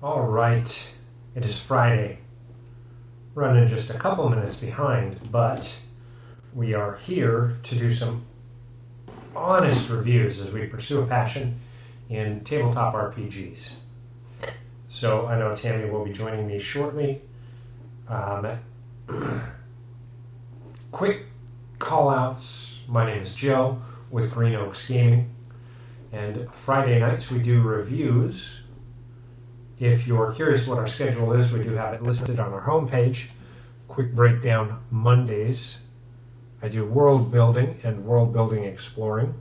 All right, it is Friday, running just a couple minutes behind, but we are here to do some honest reviews as we pursue a passion in tabletop RPGs. So I know Tammy will be joining me shortly. Quick call-outs. My name is Joe with Green Oaks Gaming, and Friday nights we do reviews. If you're curious what our schedule is, we do have it listed on our homepage. Quick breakdown: Mondays, I do world building and world building exploring.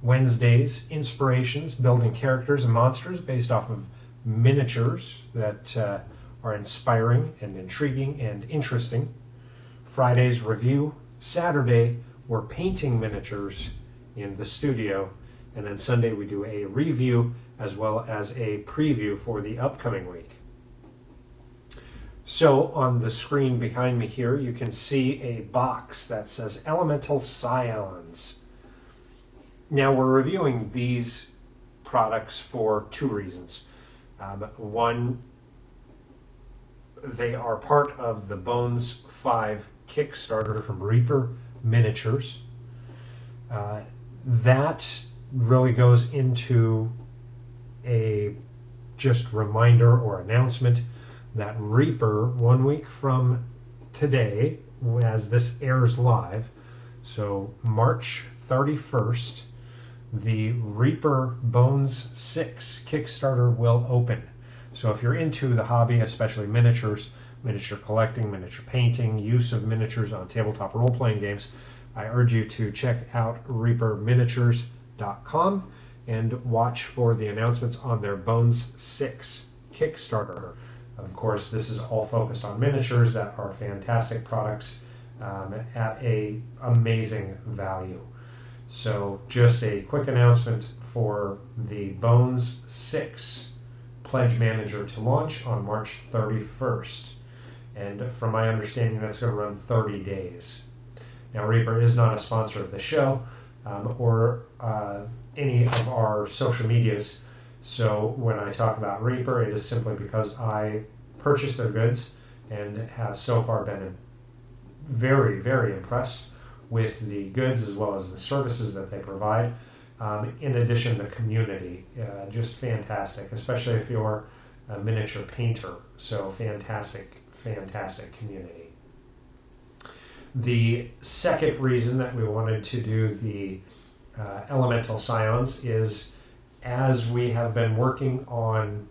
Wednesdays, inspirations, building characters and monsters based off of miniatures that are inspiring and intriguing and interesting. Fridays, review. Saturday, we're painting miniatures in the studio. And then Sunday, we do a review as well as a preview for the upcoming week. So on the screen behind me here, you can see a box that says Elemental Scions. Now we're reviewing these products for two reasons. One, they are part of the Bones 5 Kickstarter from Reaper Miniatures. That really goes into a just reminder or announcement that Reaper, 1 week from today, as this airs live, so March 31st, the Reaper Bones 6 Kickstarter will open. So if you're into the hobby, especially miniatures, miniature collecting, miniature painting, use of miniatures on tabletop role-playing games, I urge you to check out reaperminiatures.com and watch for the announcements on their Bones 6 Kickstarter. Of course, this is all focused on miniatures that are fantastic products at a amazing value. So just a quick announcement for the Bones 6 Pledge Manager to launch on March 31st. And from my understanding, that's going to run 30 days. Now, Reaper is not a sponsor of the show or any of our social medias. So when I talk about Reaper, it is simply because I purchased their goods and have so far been very, very impressed with the goods as well as the services that they provide. In addition, the community, just fantastic, especially if you're a miniature painter. So fantastic, fantastic community. The second reason that we wanted to do the Elemental Scions is, as we have been working on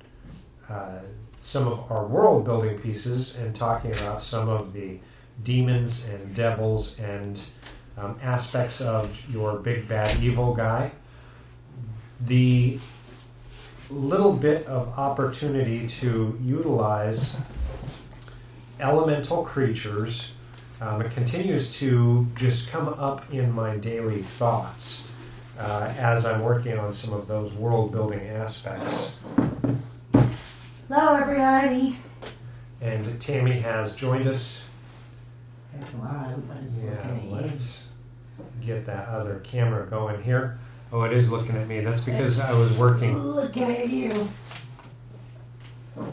some of our world building pieces and talking about some of the demons and devils and aspects of your big bad evil guy, the little bit of opportunity to utilize elemental creatures it continues to just come up in my daily thoughts as I'm working on some of those world building aspects. Hello, everybody. And Tammy has joined us. Let's get that other camera going here. Oh, it is looking at me. That's because I was working. Looking at you. Oh,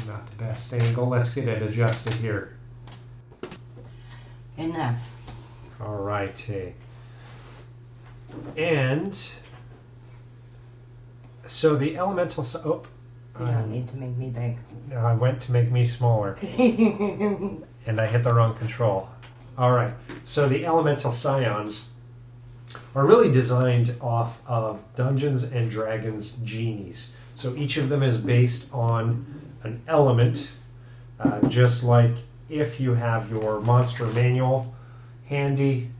not the best angle. Let's get it adjusted here. Enough. All righty. And so the elemental. You don't need to make me big. I went to make me smaller, and I hit the wrong control. All right. So the elemental scions are really designed off of Dungeons and Dragons Genies. So each of them is based on an element, just like if you have your monster manual handy.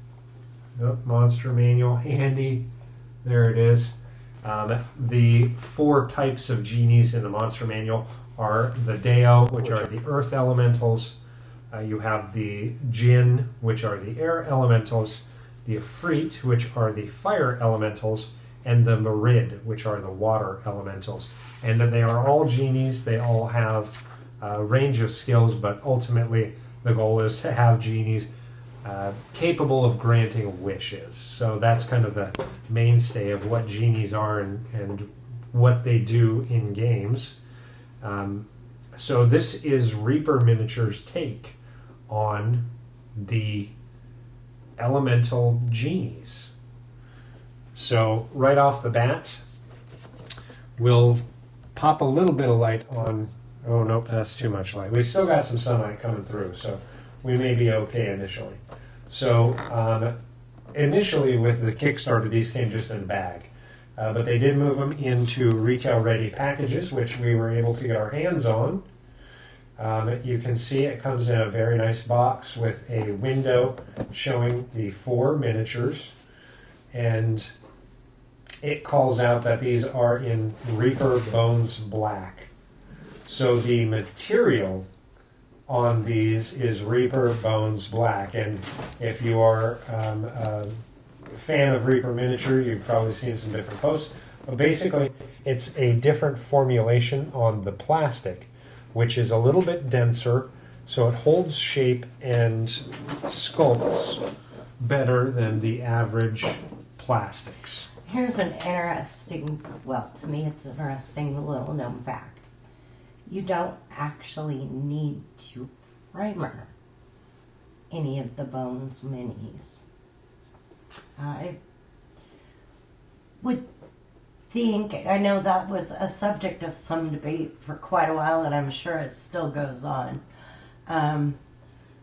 Monster manual handy. There it is. The 4 types of genies in the monster manual are the Deo, which are the earth elementals. You have the Jinn, which are the air elementals, the Ifrit, which are the fire elementals, and the Merid, which are the water elementals. And they are all genies. They all have a range of skills, but ultimately the goal is to have genies capable of granting wishes. So that's kind of the mainstay of what genies are and what they do in games. So this is Reaper Miniatures' take on the elemental genies. So right off the bat, we'll pop a little bit of light on. Oh nope, that's too much light. We still got some sunlight coming through, so we may be okay initially. So initially with the Kickstarter, these came just in a bag. But they did move them into retail-ready packages, which we were able to get our hands on. You can see it comes in a very nice box with a window showing the 4 miniatures. And it calls out that these are in Reaper Bones Black. So the material on these is Reaper Bones Black. And if you are a fan of Reaper Miniature, you've probably seen some different posts. But basically, it's a different formulation on the plastic, which is a little bit denser, so it holds shape and sculpts better than the average plastics. Here's an interesting, well, to me it's an interesting little known fact. You don't actually need to primer any of the Bones minis. I would think, I know that was a subject of some debate for quite a while, and I'm sure it still goes on.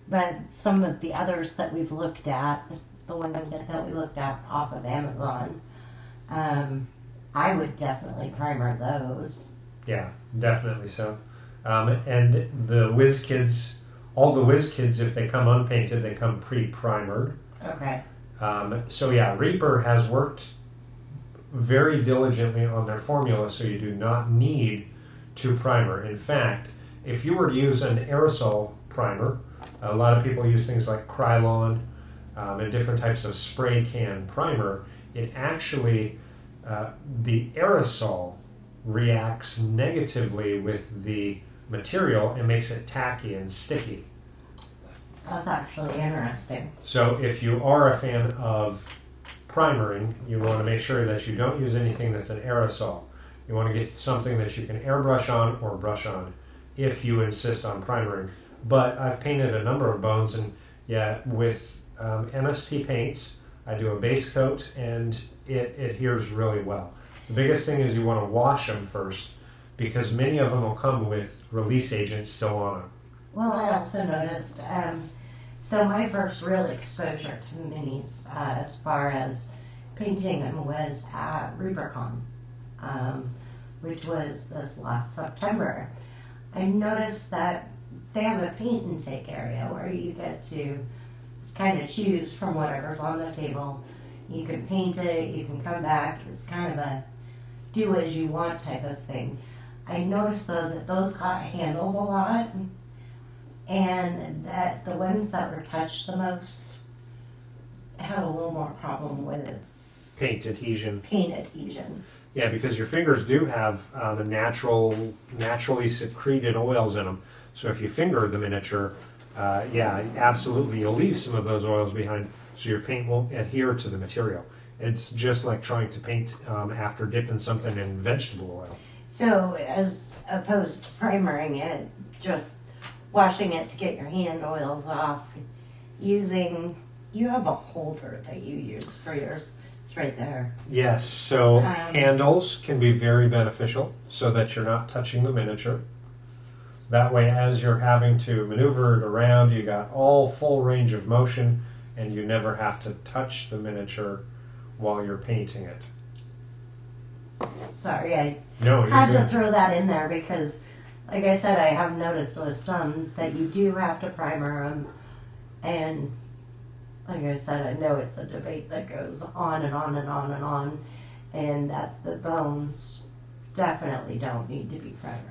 But some of the others that we've looked at, the one that we looked at off of Amazon, I would definitely primer those. Yeah, definitely so. And the Whiz Kids, all the Whiz Kids, if they come unpainted, they come pre-primered. Okay. So yeah, Reaper has worked very diligently on their formula, so you do not need to primer. In fact, if you were to use an aerosol primer, a lot of people use things like Krylon and different types of spray can primer. It actually, the aerosol reacts negatively with the material and makes it tacky and sticky. That's actually interesting. So if you are a fan of primering, you want to make sure that you don't use anything that's an aerosol. You want to get something that you can airbrush on or brush on if you insist on primering. But I've painted a number of bones, and yeah, with MSP paints, I do a base coat and it adheres really well. The biggest thing is you want to wash them first, because many of them will come with release agents still on them. Well, I also noticed, so my first real exposure to minis as far as painting them was at ReaperCon, which was this last September. I noticed that they have a paint intake area where you get to kind of choose from whatever's on the table. You can paint it, you can come back. It's kind of a do as you want type of thing. I noticed though that those got handled a lot, and that the ones that were touched the most had a little more problem with Paint adhesion. paint adhesion. Yeah, because your fingers do have the naturally secreted oils in them. So if you finger the miniature, yeah, absolutely, you'll leave some of those oils behind, so your paint won't adhere to the material. It's just like trying to paint after dipping something in vegetable oil. So as opposed to primering it, just washing it to get your hand oils off, you have a holder that you use for yours. It's right there. Yes, so handles can be very beneficial so that you're not touching the miniature. That way, as you're having to maneuver it around, you got all full range of motion, and you never have to touch the miniature while you're painting it. Sorry, I No, you're had to good. throw that in there because, like I said, I have noticed with some that you do have to primer them, and like I said, I know it's a debate that goes on and on and on and on, and that the bones definitely don't need to be primered.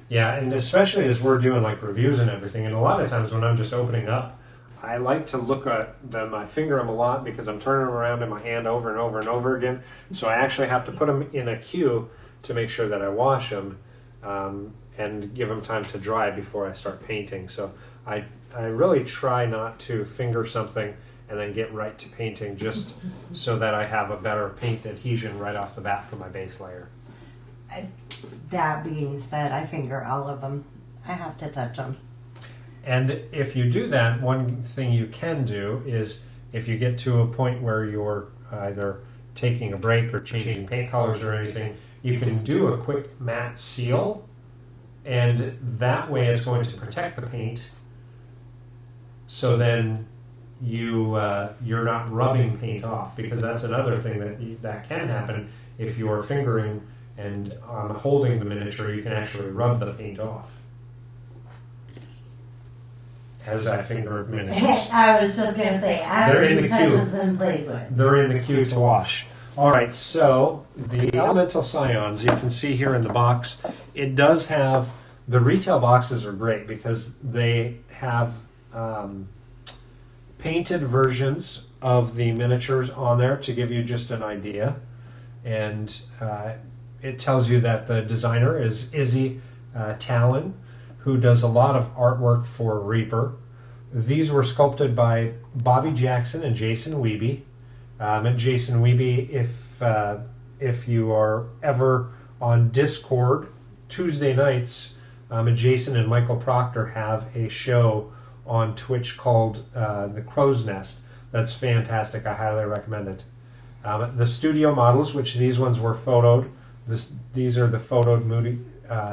Yeah, and especially as we're doing like reviews and everything, and a lot of times when I'm just opening up, I like to look at them. I finger them a lot because I'm turning them around in my hand over and over and over again. So I actually have to put them in a queue to make sure that I wash them and give them time to dry before I start painting. So I really try not to finger something and then get right to painting, just so that I have a better paint adhesion right off the bat for my base layer. That being said, I finger all of them. I have to touch them. And if you do that, one thing you can do is if you get to a point where you're either taking a break or changing paint colors or anything, you can do a quick matte seal, and that way it's going to protect the paint. So then you're not rubbing paint off, because that's another thing that can happen if you're fingering and holding the miniature. You can actually rub the paint off. As I finger miniatures. I was just going to say, as he touches and plays with. They're in the queue to wash. All right, so the Elemental Scions, you can see here in the box, it does have, the retail boxes are great because they have painted versions of the miniatures on there to give you just an idea. And it tells you that the designer is Izzy Talon, who does a lot of artwork for Reaper. These were sculpted by Bobby Jackson and Jason Wiebe. And Jason Wiebe, if you are ever on Discord, Tuesday nights, Jason and Michael Proctor have a show on Twitch called The Crow's Nest. That's fantastic. I highly recommend it. The studio models, which these ones were photoed, these are the photoed Moody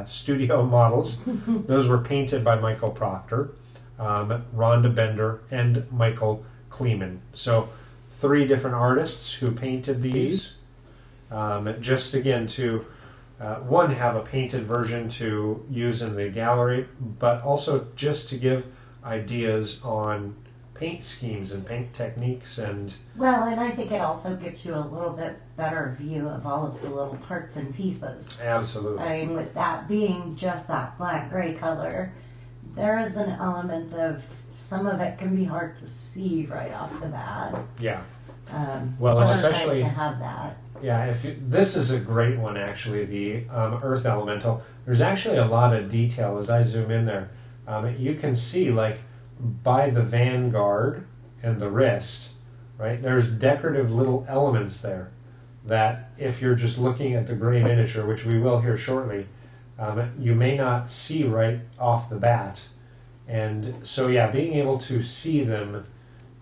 studio models. Those were painted by Michael Proctor, Rhonda Bender, and Michael Kleeman. So 3 different artists who painted these. Just again to one, have a painted version to use in the gallery, but also just to give ideas on paint schemes and paint techniques. And well, and I think it also gives you a little bit better view of all of the little parts and pieces. Absolutely. I mean, with that being just that black gray color, there is an element of some of it can be hard to see right off the bat. Yeah. Well, Well, it's especially nice to have that. yeah. This is a great one actually. The Earth Elemental. There's actually a lot of detail as I zoom in there. You can see like by the vanguard and the wrist, right? There's decorative little elements there that if you're just looking at the gray miniature, which we will here shortly, you may not see right off the bat. And so yeah, being able to see them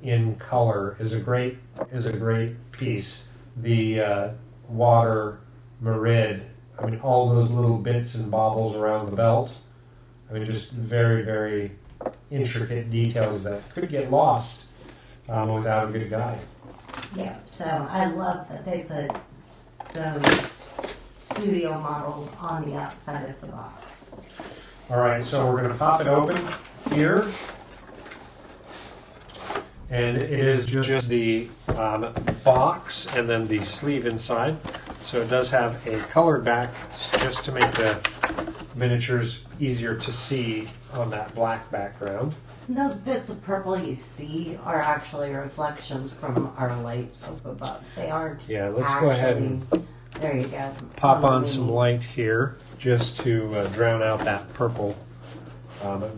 in color is a great piece. The water, Merid, I mean all those little bits and baubles around the belt. I mean just very, very intricate details that could get lost without a good guide. Yeah, so I love that they put those studio models on the outside of the box. All right, so we're going to pop it open here. And it is just the box and then the sleeve inside. So it does have a colored back just to make the miniatures easier to see on that black background. And those bits of purple you see are actually reflections from our lights up above. They aren't. Yeah, let's go ahead and there you go. pop on some light here just to drown out that purple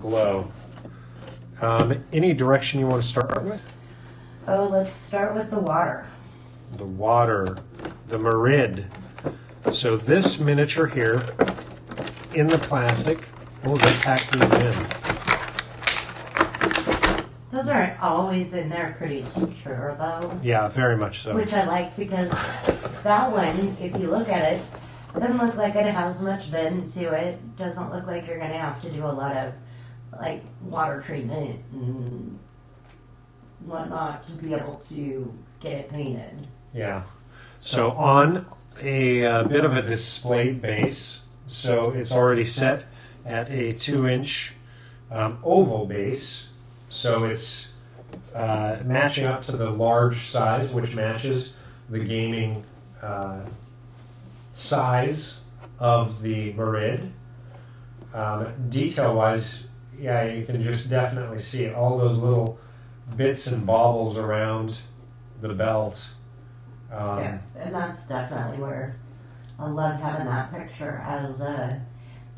glow. Any direction you want to start with? Oh, let's start with the water. The water, the Merid. So this miniature here in the plastic. Oh, they packed these in. Those aren't always in there pretty sure though. Yeah, very much so. Which I like because that one, if you look at it, doesn't look like it has much bend to it. Doesn't look like you're going to have to do a lot of like water treatment and whatnot to be able to get it painted. Yeah. So on a bit of a displayed base, so it's already set at a 2-inch oval base. So it's matching up to the large size, which matches the gaming size of the Merid. Detail-wise, yeah, you can just definitely see all those little bits and baubles around the belt. Yeah, and that's definitely where I love having that picture as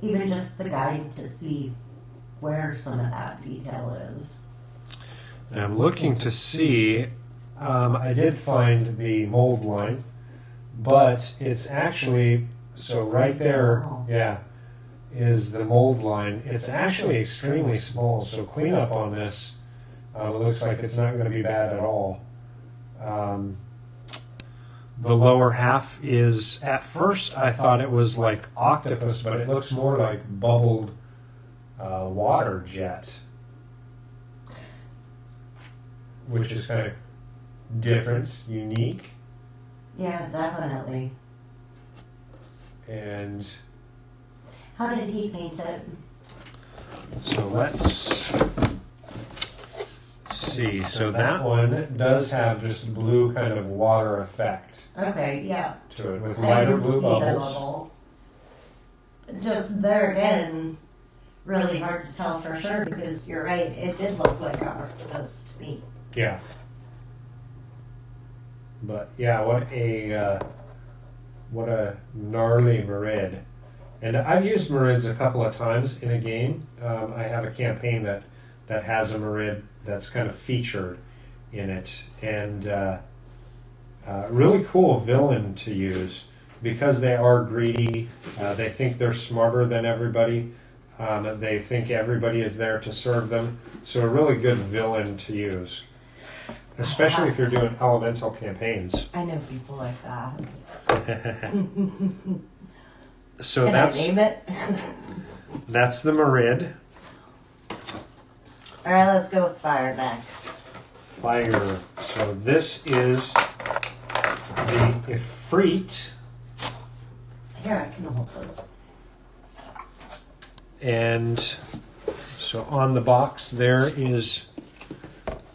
even just the guide to see where some of that detail is. And I'm looking to see, I did find the mold line, but it's actually So right there, yeah, is the mold line. It's actually extremely small, so cleanup on this, it looks like it's not going to be bad at all. The lower half is, at first I thought it was like octopus, but it looks more like bubbled water jet, which is kind of different, unique. Yeah, definitely. And how did he paint it? So let's see. So that one does have just blue kind of water effect. Okay, yeah. To it with lighter blue bubbles. Bubble. Just there again, really hard to tell for sure because you're right. It did look like an octopus to me. Yeah. But yeah, what a gnarly Merid. And I've used Merids a couple of times in a game. I have a campaign that has a Merid that's kind of featured in it. And really cool villain to use because they are greedy. They think they're smarter than everybody. They think everybody is there to serve them. So a really good villain to use. Especially if you're doing elemental campaigns. I know people like that. So Can that's I name it? That's the Merid. All right, let's go with fire next. Fire. So this is the Ifrit. Here, I can hold those. And so on the box there is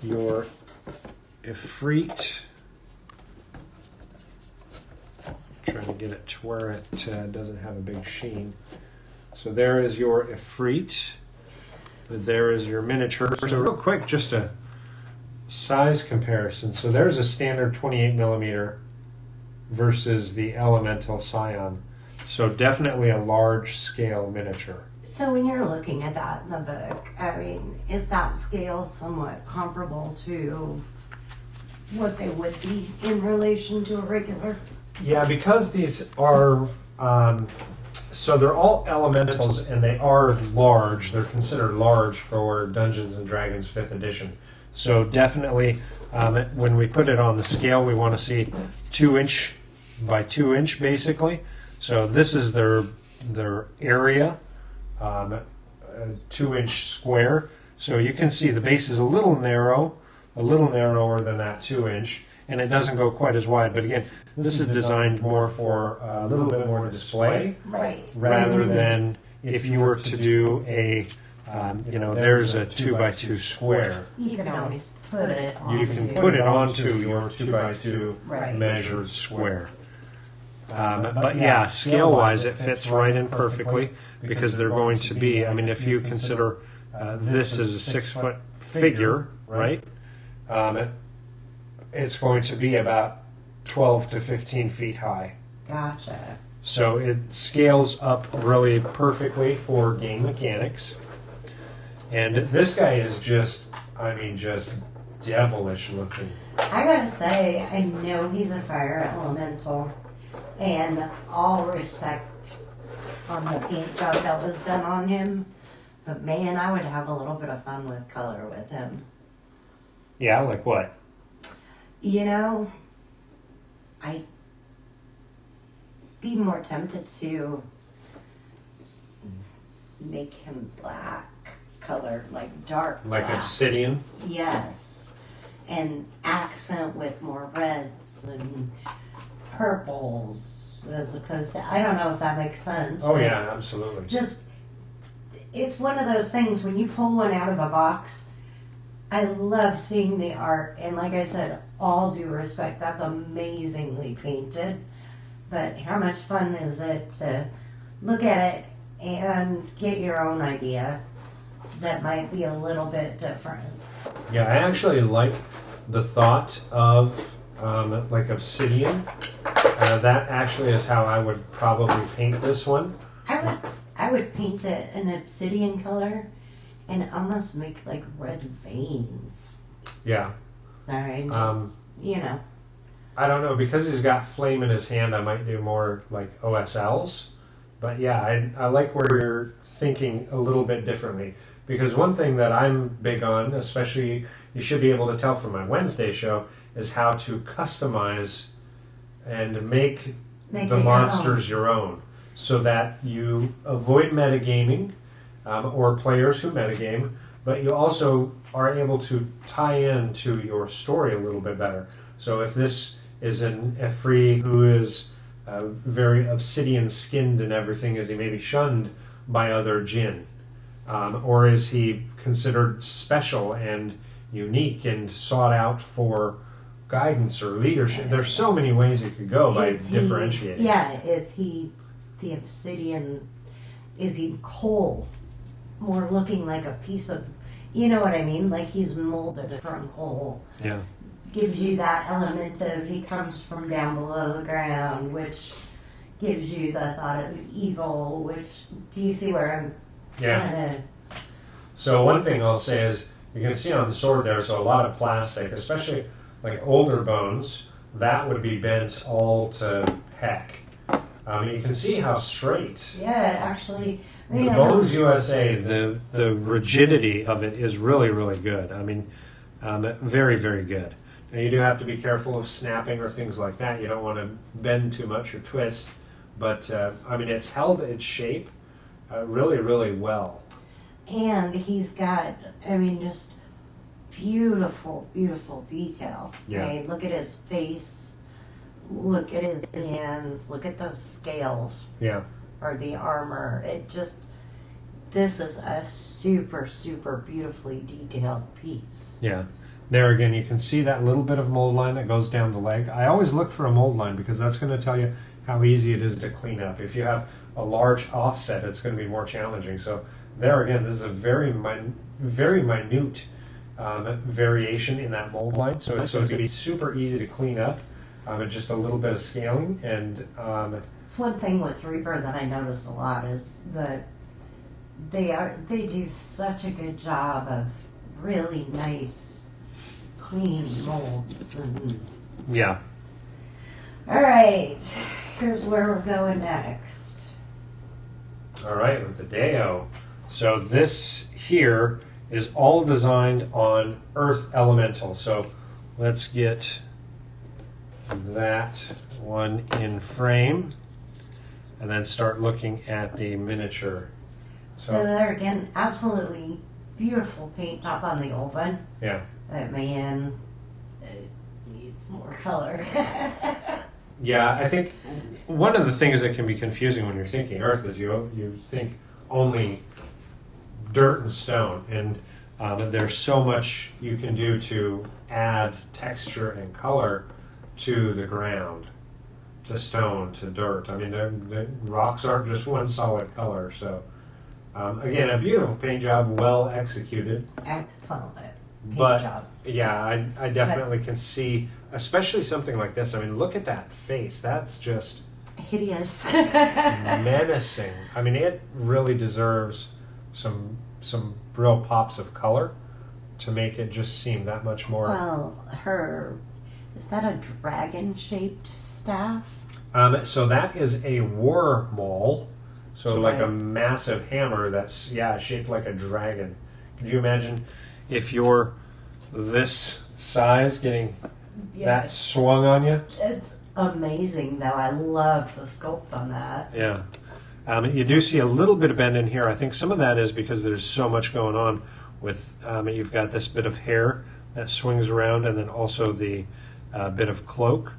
your Ifrit. Trying to get it to where it doesn't have a big sheen. So there is your Ifrit. There is your miniature. So real quick, just a size comparison. So there's a standard 28 millimeter versus the Elemental Scion. So definitely a large scale miniature. So when you're looking at that in the book, I mean, is that scale somewhat comparable to what they would be in relation to a regular? Yeah, because these are, so they're all elementals and they are large. They're considered large for Dungeons and Dragons 5th edition. So definitely, when we put it on the scale, we want to see 2 inch by 2 inch basically. So this is their area, 2 inch square. So you can see the base is a little narrower than that 2 inch. And it doesn't go quite as wide. But again, this is designed more for a little bit more display, right? Rather than if you were to do a, there's a 2 by 2 square. You can always put it on. You can put it onto your 2 by 2 right. measured square. But yeah, scale-wise, it fits right in perfectly because they're going to be. I mean, if you consider this as a 6-foot figure, right? It's going to be about 12 to 15 feet high. Gotcha. So it scales up really perfectly for game mechanics. And this guy is just devilish looking. I gotta say, I know he's a fire elemental, and all respect on the paint job that was done on him. But man, I would have a little bit of fun with color with him. Yeah, like what? You know, I'd be more tempted to make him black color, like dark Like black. obsidian? Yes. And accent with more reds and purples as opposed to, I don't know if that makes sense. Oh yeah, absolutely. Just, it's one of those things when you pull one out of a box, I love seeing the art, and like I said, all due respect, that's amazingly painted. But how much fun is it to look at it and get your own idea that might be a little bit different? Yeah, I actually like the thought of like obsidian. That actually is how I would probably paint this one. I would paint it an obsidian color and almost make like red veins. Yeah. All right, just, I don't know, because he's got flame in his hand, I might do more like OSLs. But yeah, I like where you're thinking a little bit differently. Because one thing that I'm big on, especially you should be able to tell from my Wednesday show, is how to customize and make the monsters your own. So that you avoid metagaming or players who metagame, but you also are able to tie in to your story a little bit better. So if this is an Efree who is very obsidian skinned and everything, is he maybe shunned by other Jinn? Or is he considered special and unique and sought out for guidance or leadership? There's so many ways you could go by differentiating. Yeah, is he the obsidian? Is he coal? More looking like a piece of, you know what I mean? Like he's molded from coal. Yeah. Gives you that element of he comes from down below the ground, which gives you the thought of evil, which, do you see where I'm trying to... So one thing I'll say is, you can see on the sword there's a lot of plastic, especially like older bones, that would be bent all to heck. You can see how straight. Yeah, actually... I mean, the Bones USA, the rigidity of it is really, really good. I mean, very, very good. Now you do have to be careful of snapping or things like that. You don't want to bend too much or twist. But, I mean, it's held its shape really, really well. And he's got, I mean, just beautiful, beautiful detail. Yeah. Right? Look at his face. Look at his hands. Look at those scales. Yeah. Or the armor. It just, this is a super, super beautifully detailed piece. Yeah. There again, you can see that little bit of mold line that goes down the leg. I always look for a mold line because that's going to tell you how easy it is to clean up. If you have a large offset, it's going to be more challenging. So there again, this is a very minute variation in that mold line. So it's going to be super easy to clean up. And just a little bit of scaling, and it's one thing with Reaper that I notice a lot is that they do such a good job of really nice, clean molds. And... Yeah. All right, here's where we're going next. All right, with the Deo. So this here is all designed on Earth Elemental. So let's get that one in frame and then start looking at the miniature. So there again, absolutely beautiful paint job on the old one. Yeah. That man needs more color. Yeah, I think one of the things that can be confusing when you're thinking Earth is you think only dirt and stone, and there's so much you can do to add texture and color to the ground, to stone, to dirt. I mean, the rocks aren't just one solid color. So, again, a beautiful paint job, well executed. Excellent paint job. Yeah, I definitely can see, especially something like this. I mean, look at that face. That's just hideous, menacing. I mean, it really deserves some real pops of color to make it just seem that much more. Well, is that a dragon-shaped staff? So that is a war maul. So like a massive hammer that's, shaped like a dragon. Could you imagine if you're this size getting that swung on you? It's amazing, though. I love the sculpt on that. Yeah. You do see a little bit of bend in here. I think some of that is because there's so much going on with, you've got this bit of hair that swings around and then also the bit of cloak.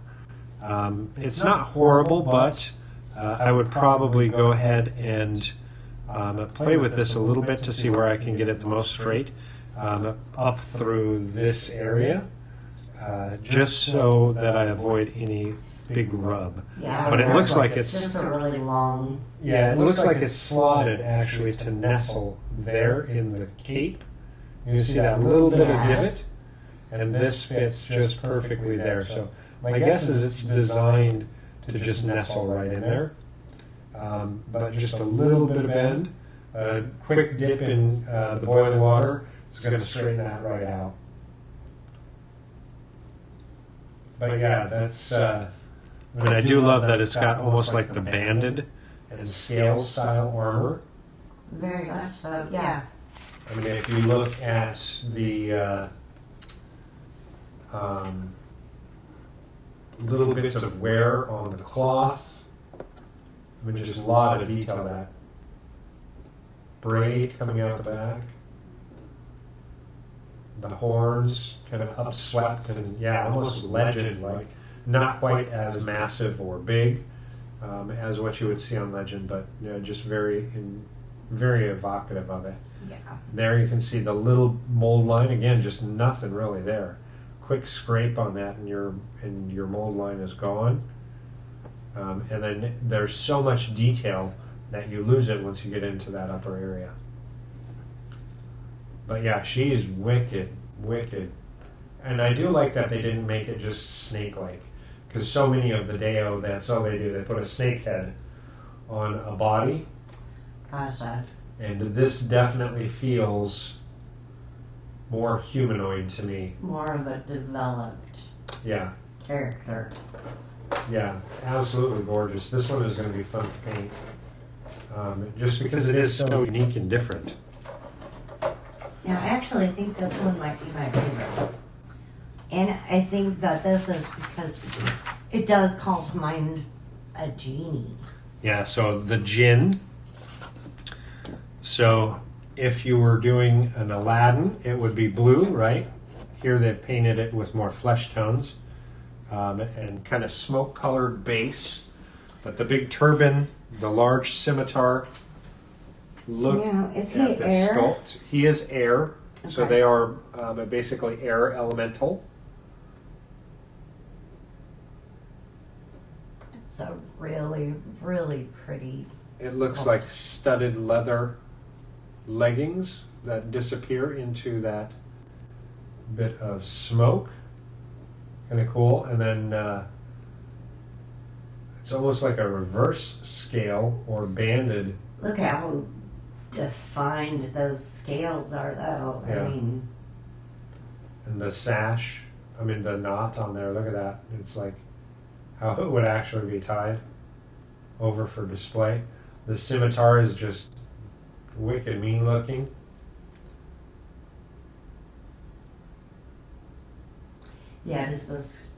It's not horrible, but I would probably go ahead and play with this a little bit to see where I can get it the most straight up through this area, just so that I avoid any big rub. Yeah, but it looks like it's just a really long. Yeah, it looks like it's slotted actually to nestle there in the cape. You can see that little bit of divot, and this fits just perfectly there. So my guess is it's designed to just nestle right in there, but just a little bit of bend, a quick dip in the boiling water, it's going to straighten that right out. But yeah, that's. I mean, I do love that it's got almost like the banded and scale style armor. Very much so, yeah. I mean, if you look at the little bits of wear on the cloth, I mean, just a lot of detail. That braid coming out the back, the horns kind of upswept and yeah, almost legend-like. Not quite as massive or big as what you would see on Legend, but you know, just very evocative of it. Yeah. There you can see the little mold line again, just nothing really there. Quick scrape on that, and your mold line is gone. And then there's so much detail that you lose it once you get into that upper area. But yeah, she is wicked, and I do like that they didn't make it just snake-like, because so many of the Deo, that's all they do. They put a snake head on a body. Gotcha. And this definitely feels more humanoid to me. More of a developed character. Yeah, absolutely gorgeous. This one is going to be fun to paint, just because it is so unique and different. Now, I actually think this one might be my favorite. And I think that this is because it does call to mind a genie. Yeah, so the Jinn. So if you were doing an Aladdin, it would be blue, right? Here they've painted it with more flesh tones and kind of smoke-colored base. But the big turban, the large scimitar, look is he at the air? sculpt. He is air, so Okay. they are basically air elemental. It's a really, really pretty. It looks sculpt. like studded leather leggings that disappear into that bit of smoke. Kind of cool. And then it's almost like a reverse scale or banded. Look how defined those scales are, though. Yeah. I mean, And the sash, I mean the knot on there, look at that. It's like how it would actually be tied over for display. The scimitar is just wicked mean looking. yeah, does this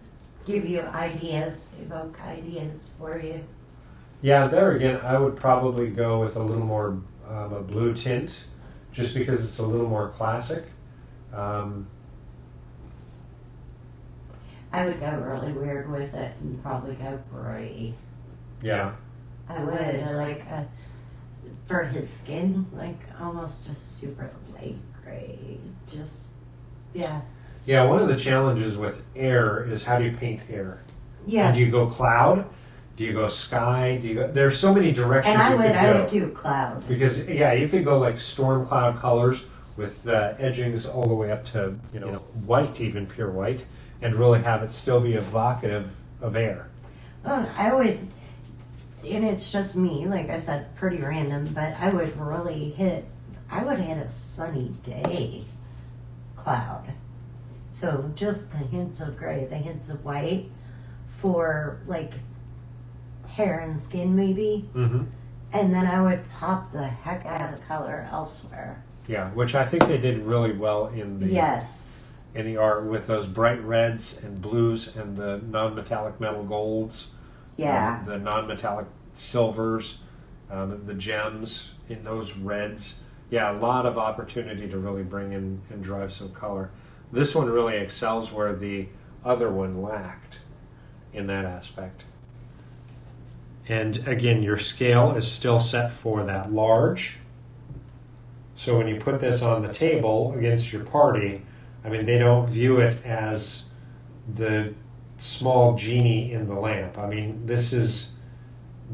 give you ideas, evoke ideas for you? Yeah, there again, I would probably go with a little more a blue tint, just because it's a little more classic. I would go really weird with it and probably go gray. Yeah, I would. I like for his skin, like almost a super light gray. Just, yeah. yeah. One of the challenges with air is how do you paint air? Yeah. Do you go cloud? Do you go sky? Do you go? There's so many directions. And you could I go. would do cloud. Because yeah, you could go like storm cloud colors with edgings all the way up to white, even pure white, and really have it still be evocative of air. Oh, I would, and it's just me, like I said, pretty random, but I would really hit a sunny day cloud. So just the hints of gray, the hints of white for like hair and skin maybe. Mm-hmm. And then I would pop the heck out of the color elsewhere. Yeah, which I think they did really well in the Yes. in the art with those bright reds and blues and the non-metallic metal golds. Yeah. The non-metallic silvers, the gems in those reds. Yeah, a lot of opportunity to really bring in and drive some color. This one really excels where the other one lacked in that aspect. And again, your scale is still set for that large. So when you put this on the table against your party, I mean, they don't view it as the small genie in the lamp. I mean, this is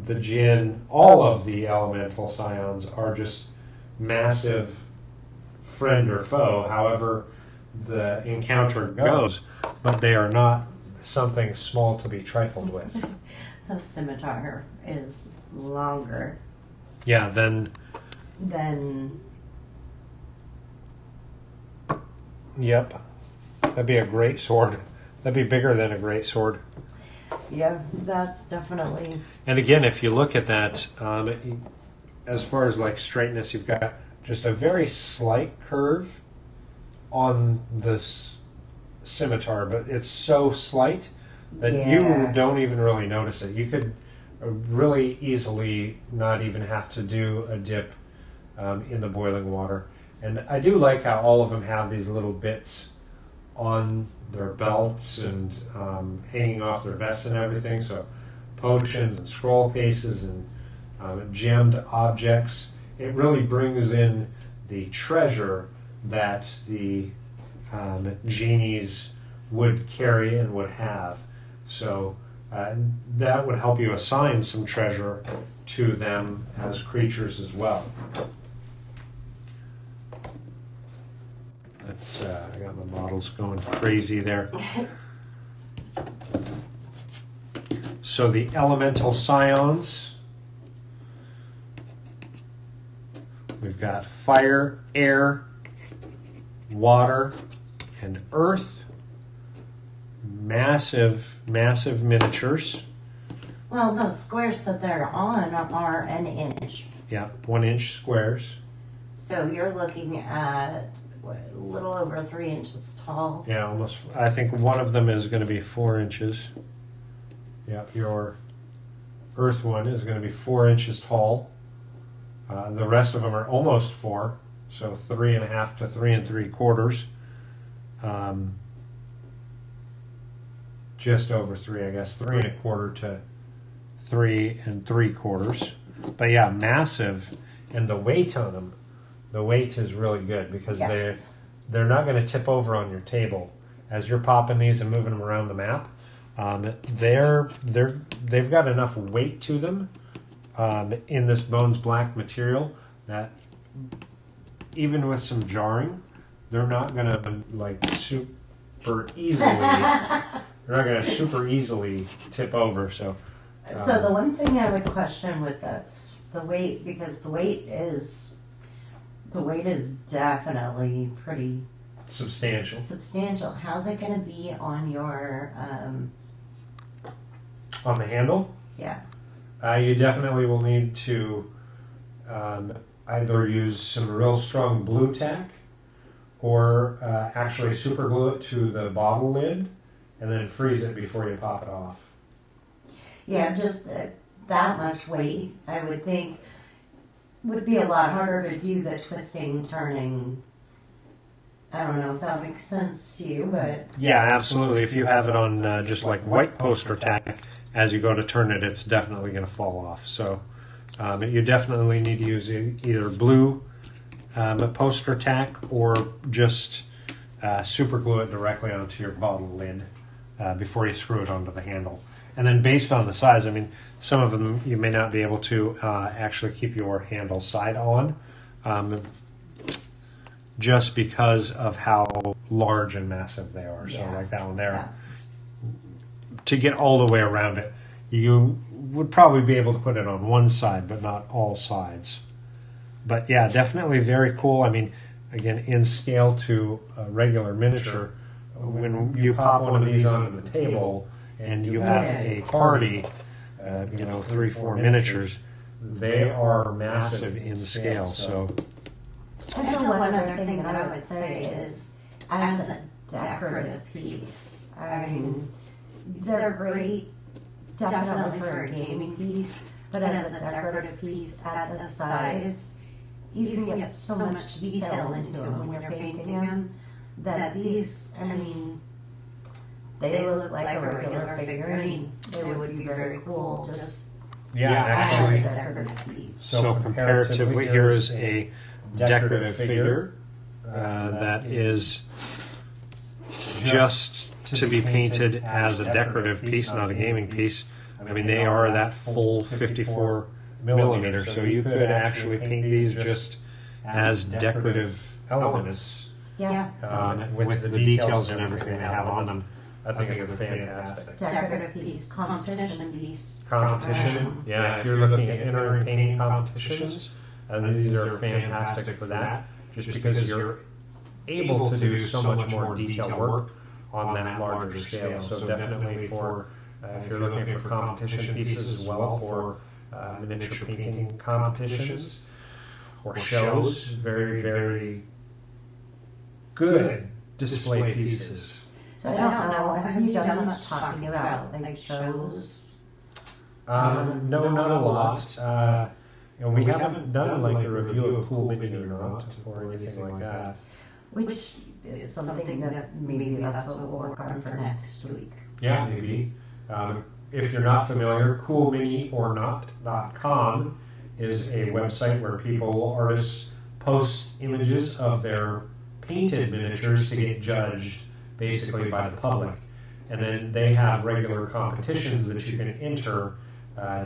the Jinn. All of the elemental scions are just massive friend or foe, however the encounter goes, but they are not something small to be trifled with. The scimitar is longer Yeah, then, than yep, that'd be a great sword That'd be bigger than a great sword. Yeah, that's definitely. And again, if you look at that, as far as like straightness, you've got just a very slight curve on this scimitar, but it's so slight that you don't even really notice it. You could really easily not even have to do a dip in the boiling water. And I do like how all of them have these little bits on their belts and hanging off their vests and everything. So potions and scroll cases and gemmed objects. It really brings in the treasure that the genies would carry and would have. So that would help you assign some treasure to them as creatures as well. That's, I got my models going crazy there. So the elemental scions, we've got fire, air, water, and earth. Massive, massive miniatures. Well, those squares that they're on are an inch. Yeah, 1 inch squares. So you're looking at what, a little over 3 inches tall. Yeah, almost. I think one of them is going to be 4 inches. Yeah, your earth one is going to be 4 inches tall. The rest of them are almost 4, so 3.5 to 3 3/4. Just over 3, I guess, 3 1/4 to 3 3/4. But yeah, massive, and the weight on them, the weight is really good because they're not going to tip over on your table as you're popping these and moving them around the map. They've got enough weight to them in this Bones Black material that even with some jarring, they're not going to like super easily. They're not going to super easily tip over. So the one thing I would question with that's the weight, because the weight is definitely pretty substantial. How's it going to be on your on the handle? Yeah. You definitely will need to either use some real strong blue tack or actually super glue it to the bottle lid and then freeze it before you pop it off. Yeah, just that much weight, I would think, would be a lot harder to do the twisting, turning. I don't know if that makes sense to you, but... Yeah, absolutely. If you have it on just like white poster tack, as you go to turn it, it's definitely going to fall off. So you definitely need to use either blue poster tack or just super glue it directly onto your bottle lid before you screw it onto the handle. And then based on the size, I mean, some of them you may not be able to actually keep your handle side on just because of how large and massive they are. So like that one there. To get all the way around it, you would probably be able to put it on one side, but not all sides. But yeah, definitely very cool. I mean, again, in scale to a regular miniature, when you pop one of these onto the table and you have a party, 3, 4 miniatures, they are massive in scale. So, I know one other thing that I would say is, as a decorative piece, I mean, they're great, definitely for a gaming piece, but as a decorative piece at this size, you can get so much detail into them when you're painting them that these, I mean, they look like a regular figurine. It would be very cool just actually, as a decorative piece. So comparatively, here is a decorative figure that is just to be painted as a decorative piece, not a gaming piece. I mean, they are that full 54 millimeter, so you could actually paint these just as decorative elements. With the details and everything they have on them. I think they're fantastic. Decorative piece, competition piece. Competition, if you're looking at entering painting competitions, these are fantastic for that, just because you're able to do so much more detail work on that larger scale. So definitely for if you're looking for competition pieces as well, for miniature painting competitions or shows, very, very good display pieces. So I don't know, have you done much talking about like shows? No, not a lot. We haven't done like a review of Cool Mini or not, or anything like that. Which is something that maybe that's what we'll work on for next week. Yeah, maybe. If you're not familiar, coolminiornot.com is a website where artists post images of their painted miniatures to get judged basically by the public. And then they have regular competitions that you can enter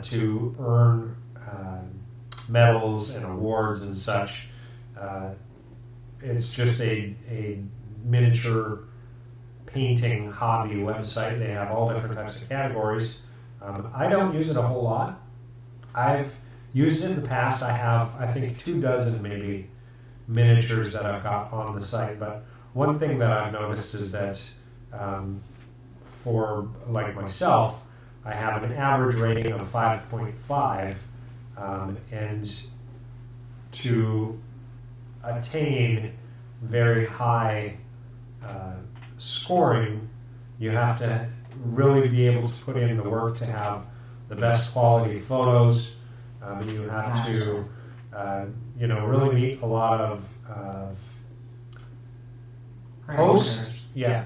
to earn medals and awards and such. It's just a miniature painting hobby website. They have all different types of categories. I don't use it a whole lot. I've used it in the past. I have, I think, 24 maybe miniatures that I've got on the site. But one thing that I've noticed is that for like myself, I have an average rating of 5.5, and to attain very high scoring, you have to really be able to put in the work to have the best quality photos. You have to, really meet a lot of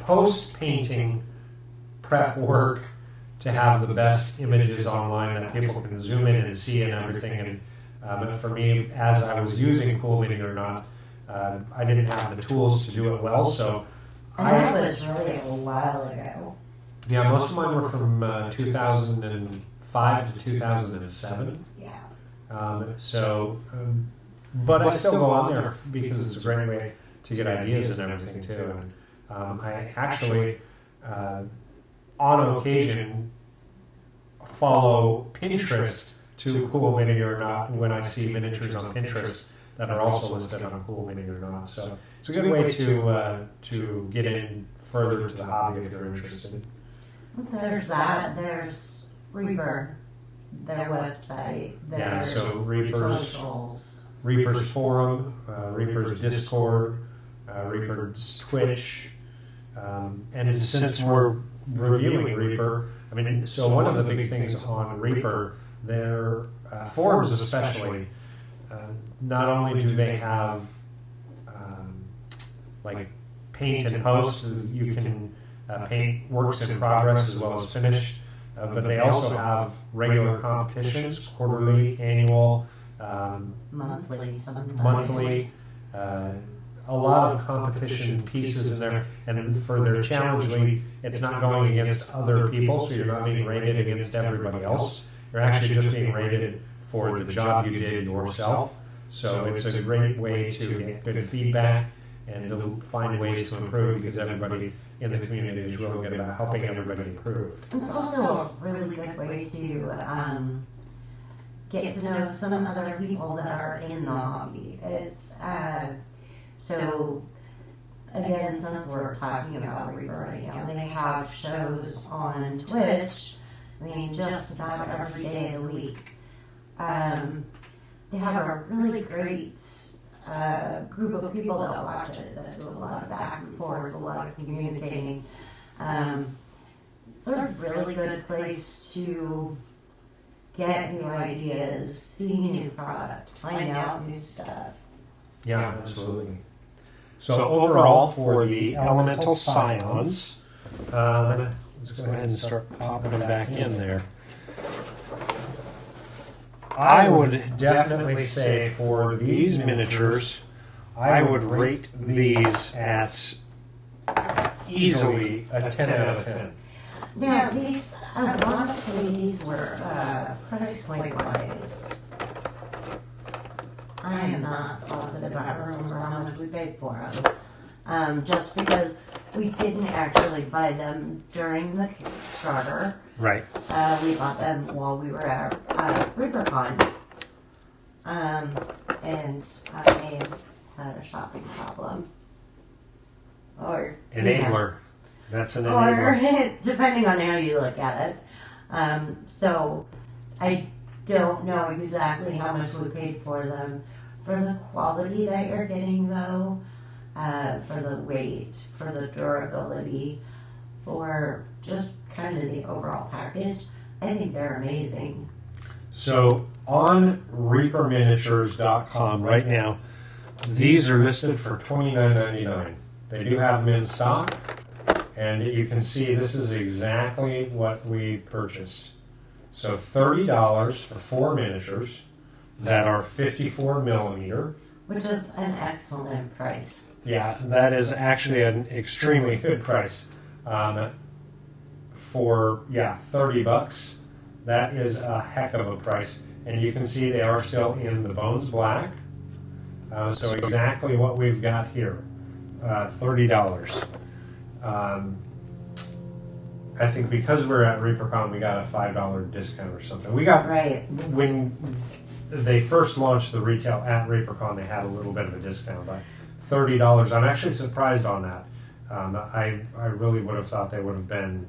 post painting prep work to have the best images online that people can zoom in and see and everything. And for me, as I was using Cool Mini or not, I didn't have the tools to do it well, so that was really a while ago. Yeah, most of mine were from 2005 to 2007. Yeah. But I still go on there because it's a great way to get ideas and everything too. And I actually, on occasion, follow Pinterest to Cool Mini or not when I see miniatures on Pinterest that are also listed on Cool Mini or not. So it's a good way to get in further to the hobby if you're interested. There's that. There's Reaper, their website. So Reaper's socials. Reaper's forum, Reaper's Discord, Reaper's Twitch, and since we're reviewing Reaper, so one of the big things on Reaper, their forums especially, not only do they have like paint and post, you can paint works in progress as well as finished, but they also have regular competitions, quarterly, annual, monthly, a lot of competition pieces in there. And for their challenge league, it's not going against other people, so you're not being rated against everybody else. You're actually just being rated for the job you did yourself. So it's a great way to get good feedback and to find ways to improve, because everybody in the community is really good about helping everybody improve. It's also a really good way to get to know some other people that are in the hobby. It's so again, since we're talking about Reaper right now, they have shows on Twitch. Just about every day of the week. They have a really great group of people that watch it, that do a lot of back and forth, a lot of communicating. It's a really good place to get new ideas, see new product, find out new stuff. Yeah, absolutely. So overall, for the elemental scions, let's go ahead and start popping them back in there. I would definitely say for these miniatures, I would rate these at easily a 10 out of 10. Now, these, honestly, these were price point wise. I am not positive. I don't remember how much we paid for them. Just because we didn't actually buy them during the Kickstarter. Right. We bought them while we were at ReaperCon. And I may have had a shopping problem. Or Enabler. That's an or enabler. depending on how you look at it. So I don't know exactly how much we paid for them. For the quality that you're getting, though, for the weight, for the durability, for just kind of the overall package, I think they're amazing. So on reaperminiatures.com right now, these are listed for $29.99. They do have them in stock, and you can see this is exactly what we purchased. So $30 for 4 miniatures that are 54 millimeter. Which is an excellent price. Yeah, that is actually an extremely good price. For $30, that is a heck of a price. And you can see they are still in the Bones Black. So exactly what we've got here, $30. I think because we're at ReaperCon, we got a $5 discount or something. We got Right. When they first launched the retail at ReaperCon, they had a little bit of a discount, but $30. I'm actually surprised on that. I really would have thought they would have been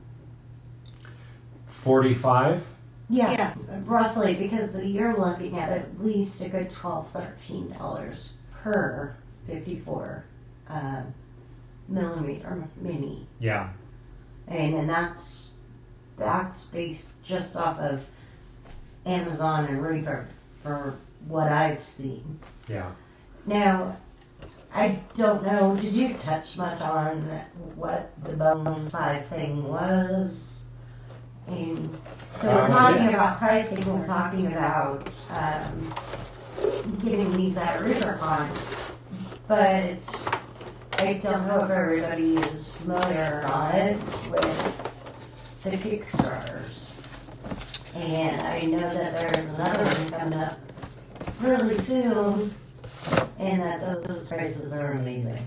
45. Yeah, roughly, because you're looking at least a good $12, $13 per 54 millimeter mini. Yeah. And that's based just off of Amazon and Reaper for what I've seen. Yeah. Now, I don't know, did you touch much on what the Bone 5 thing was? And so we're talking about pricing, we're talking about getting these at RiverCon, but I don't know if everybody is familiar or not with the Kickstarters. And I know that there's another one coming up really soon, and that those prices are amazing.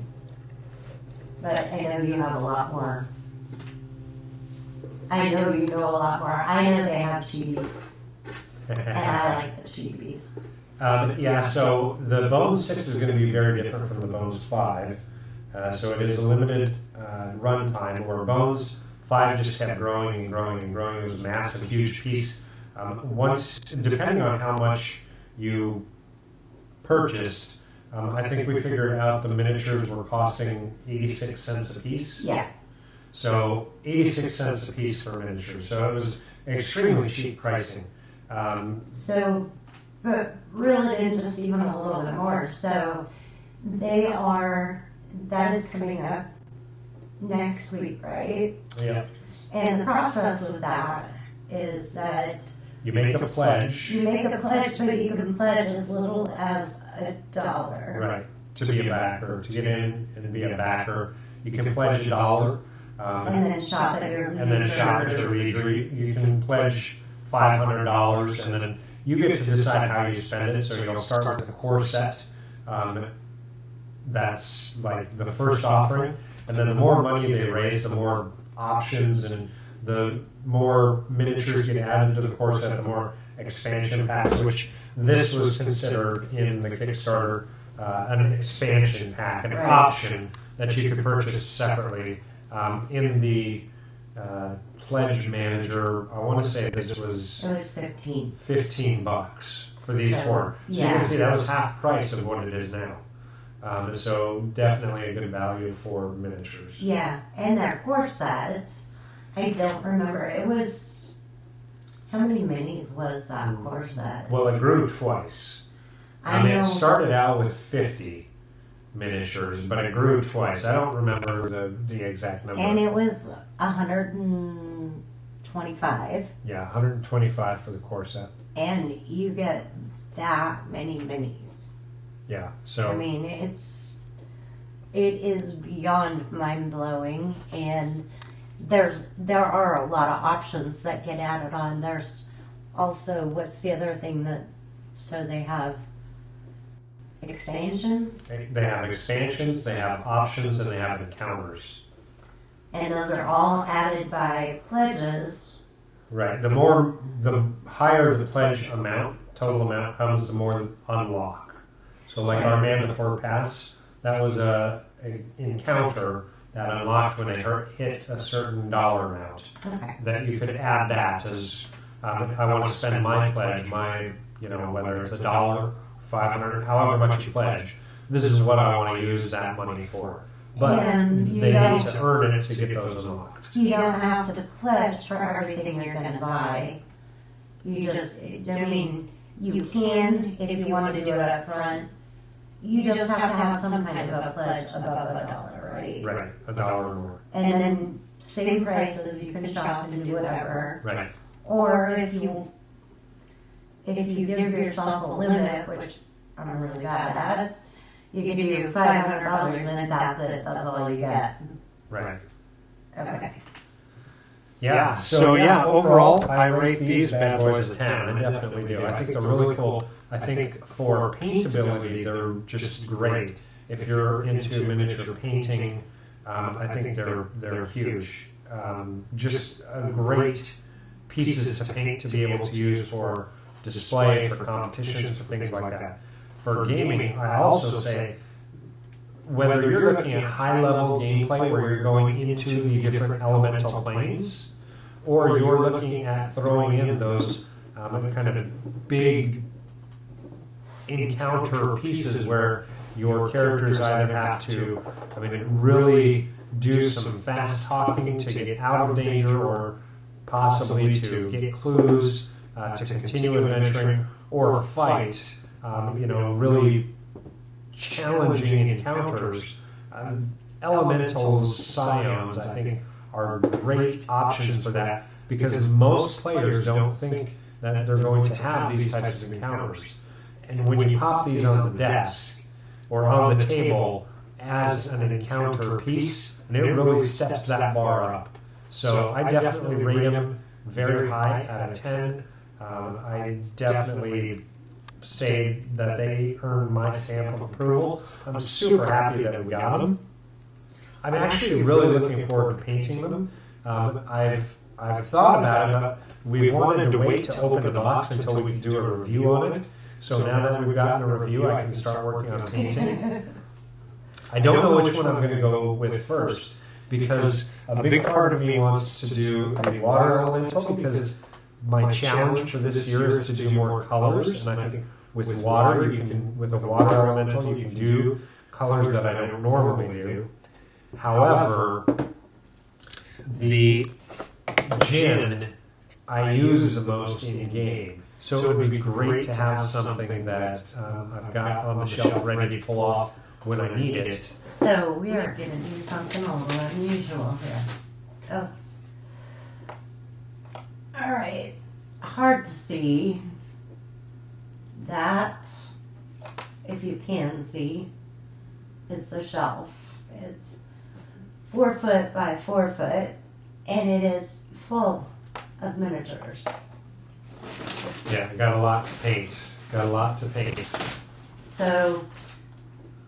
But I know you have a lot more. I know you know a lot more. I know they have chibies, and I like the chibies. So the Bones 6 is going to be very different from the Bones 5. So it is a limited run time, where Bones 5 just kept growing and growing and growing. It was a massive, huge piece. Once, depending on how much you purchased, I think we figured out the miniatures were costing 86 cents a piece. Yeah. So 86 cents a piece for miniatures. So it was extremely cheap pricing. But really and just even a little bit more. So that is coming up next week, right? Yeah. And the process with that is that You make a pledge. you make a pledge, but you can pledge as little as $1. Right. To be a backer. To get in and be a backer. You can pledge $1. And then shop at your leisure. And then shop at your leisure. You can pledge $500, and then you get to decide how you spend it. So you'll start with the core set. That's like the first offering. And then the more money they raise, the more options and the more miniatures get added to the core set, the more expansion packs, which this was considered in the Kickstarter an expansion pack, an option that you could purchase separately. In the pledge manager, I want to say this was It was $15 for these four. So you can see that was half price of what it is now. So definitely a good value for miniatures. Yeah, and their core set, I don't remember. It was, how many minis was that core set? Well, it grew twice. I know. It started out with 50 miniatures, but it grew twice. I don't remember the exact number. And it was 125. Yeah, 125 for the core set. And you get that many minis. Yeah, so I mean, it is beyond mind blowing, and there are a lot of options that get added on. There's also, what's the other thing so they have expansions? they have expansions, they have options, and they have encounters. And those are all added by pledges. Right. The higher the pledge amount, total amount comes, the more unlock. So like our Mandatory Pass, that was a encounter that unlocked when they hit a certain dollar amount. Okay. That you could add that as I want to spend my pledge, whether it's $1, 500, however much you pledge. This is what I want to use that money for. But they need to earn it to get those unlocked. You don't have to pledge for everything you're going to buy. You can if you want to do it up front. You just have to have some kind of a pledge above $1, right? Right, $1 or more. And then same prices, you can shop and do whatever. Right. Or if you give yourself a limit, which I'm really bad at, you give you $500 and that's it. That's all you get. Right. Okay. Yeah. So overall, I rate these bad boys a 10. I definitely do. I think they're really cool. I think for paintability, they're just great. If you're into miniature painting, I think they're huge. Just great pieces to paint to be able to use for display, for competitions, for things like that. For gaming, I also say, whether you're looking at high-level gameplay where you're going into the different elemental planes, or you're looking at throwing in those kind of big encounter pieces where your characters either have to, really do some fast talking to get out of danger, or possibly to get clues, to continue adventuring, or fight, really challenging encounters. Elementals, Scions, I think, are great options for that, because most players don't think that they're going to have these types of encounters. And when you pop these on the desk or on the table as an encounter piece, and it really steps that bar up. So I definitely rate them very high out of 10. I definitely say that they earn my stamp of approval. I'm super happy that we got them. I'm actually really looking forward to painting them. I've thought about it, but we've wanted to wait to open the box until we can do a review on it. So now that we've gotten a review, I can start working on painting. I don't know which one I'm going to go with first, because a big part of me wants to do the water elemental, because my challenge for this year is to do more colors, and I think with water, with a water elemental, you can do colors that I don't normally do. However, the gin I use the most in game, so it would be great to have something that I've got on the shelf ready to pull off when I need it. So we are going to do something a little unusual here. Oh. All right. Hard to see. That, if you can see, is the shelf. It's 4 foot by 4 foot, and it is full of miniatures. Yeah, got a lot to paint. So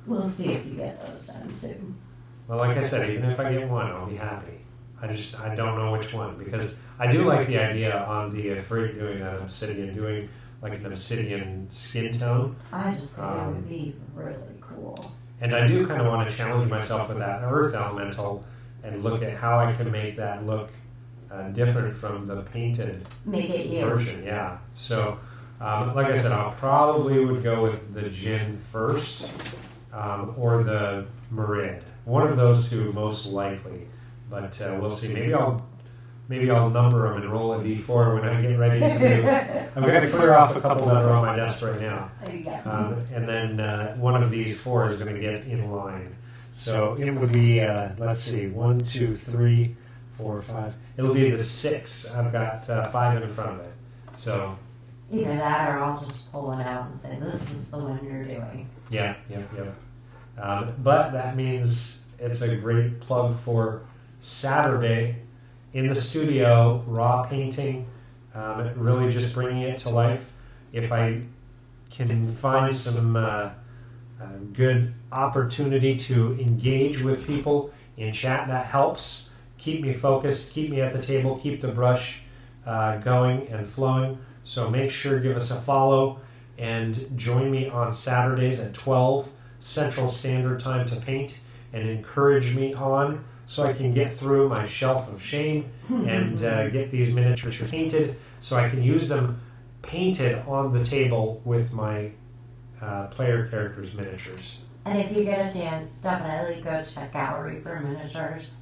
we'll see if you get those done soon. Well, like I said, even if I get one, I'll be happy. I don't know which one, because I do like the idea on the Afraid doing an obsidian, doing like an obsidian skin tone. I just think it would be really cool. And I do kind of want to challenge myself with that earth elemental and look at how I can make that look different from the painted version. Yeah. So, like I said, I'll probably would go with the gin first, or the Merid. One of those two, most likely. But we'll see. Maybe I'll number them and roll a d4 when I get ready to do. I'm going to clear off a couple that are on my desk right now. And then one of these 4 is going to get in line. So it would be, let's see, 1, 2, 3, 4, 5. It'll be the 6. I've got 5 in front of it. So either that, or I'll just pull it out and say, this is the one you're doing. Yeah. But that means it's a great plug for Saturday in the studio, raw painting, really just bringing it to life. If I can find some good opportunity to engage with people in chat, that helps keep me focused, keep me at the table, keep the brush going and flowing. So make sure, give us a follow, and join me on Saturdays at 12 Central Standard Time to paint, and encourage me on so I can get through my shelf of shame and get these miniatures painted so I can use them painted on the table with my player characters' miniatures. And if you get a chance, definitely go check out Reaper Miniatures.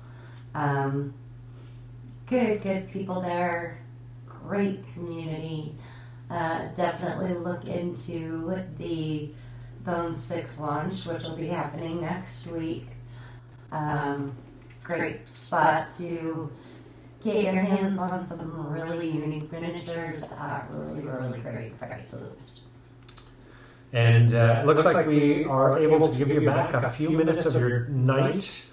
Good people there. Great community. Definitely look into the Bone 6 launch, which will be happening next week. Great spot to get your hands on some really unique miniatures at really great prices. And it looks like we are able to give you back a few minutes of your night.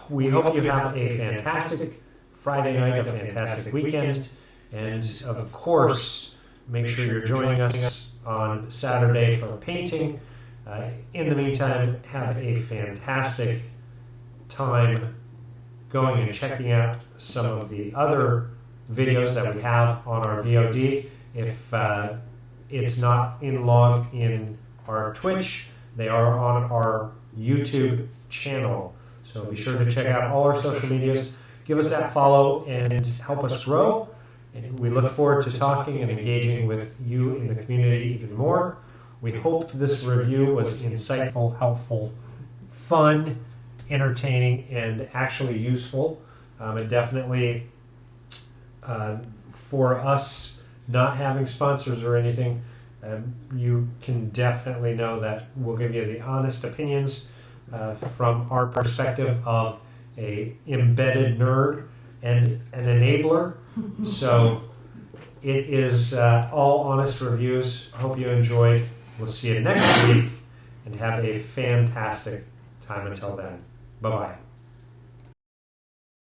We hope you have a fantastic Friday night, a fantastic weekend, and of course, make sure you're joining us on Saturday for painting. In the meantime, have a fantastic time going and checking out some of the other videos that we have on our VOD. If it's not in log in our Twitch, they are on our YouTube channel. So be sure to check out all our social medias. Give us that follow and help us grow. And we look forward to talking and engaging with you in the community even more. We hope this review was insightful, helpful, fun, entertaining, and actually useful. And definitely, for us not having sponsors or anything, you can definitely know that we'll give you the honest opinions from our perspective of a embedded nerd and an enabler. So it is all honest reviews. Hope you enjoyed. We'll see you next week and have a fantastic time until then. Bye-bye.